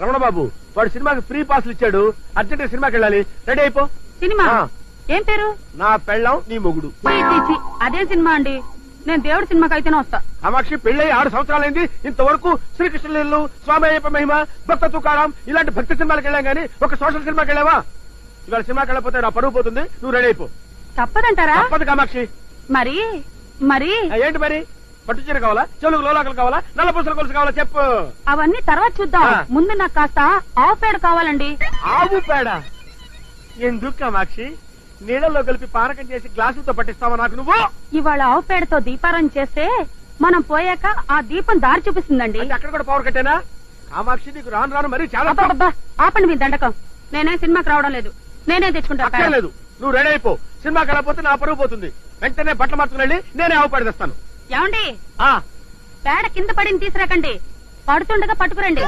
రమణ బాబు వాడు సినిమాకి ఫ్రీ పాస్లు ఇచ్చాడు, అర్జెంట్ సినిమాకి వెళ్ళాలి, రెడీ అయిపో. సినిమా ఏం పేరు? నా పెళ్ళం నీ మొగుడు. అదేం సినిమా అండి? నేను దేవుడి సినిమాకి అయితేనే వస్తా. కామాక్షి పెళ్ళై 6 సంవత్సరాలైంది, ఇంతవరకు శ్రీకృష్ణలీలు, స్వామి అయ్యప్ప మహిమ, భక్త తుకారాం ఇలాంటి భక్తి సినిమాలకు వెళ్ళాం గానీ ఒక సోషల్ సినిమాకి వెళ్ళావా? ఇవాళ సినిమాకి వెళ్ళకపోతే నా పరువు పోతుంది, నువ్వు రెడీ అయిపో. తప్పదంటారా? తప్పదు కామాక్షి. మరి మరి ఏంటి మరి? పట్టు చీర కావాలా, చెవులకు లోలాకలు కావాలా, నల్ల పూసల కొలుసు కావాలా చెప్పు. అవన్నీ తర్వాత చూద్దాం, ముందు నాకు కాస్త ఆవు పేడ కావాలండి. ఆవు పేడ ఎందుకు కామాక్షి? నీళ్ళలో కలిపి పానకం చేసి గ్లాసులతో పట్టిస్తావా నాకు నువ్వు? ఇవాళ ఆవు పేడతో దీపారం చేస్తే మనం పోయాక ఆ దీపం దారి చూపిస్తుందండి. అక్కడ కూడా పవర్ కట్టేనా? కామాక్షి నీకు రాను రాను మరి చాలా. ఆపండి మీ దండకం, నేనే సినిమాకి రావడం లేదు, నేనే తెచ్చుకుంటా. లేదు, నువ్వు రెడీ అయిపో. సినిమాకి వెళ్ళకపోతే నా పరువు పోతుంది. వెంటనే బట్టలు మార్చుకుని వెళ్ళి నేనే ఆవు పేడ తెస్తాను. ఏమండి, పేడ కింద పడింది తీసుకురాకండి, పడుతుండగా పట్టుకురండి.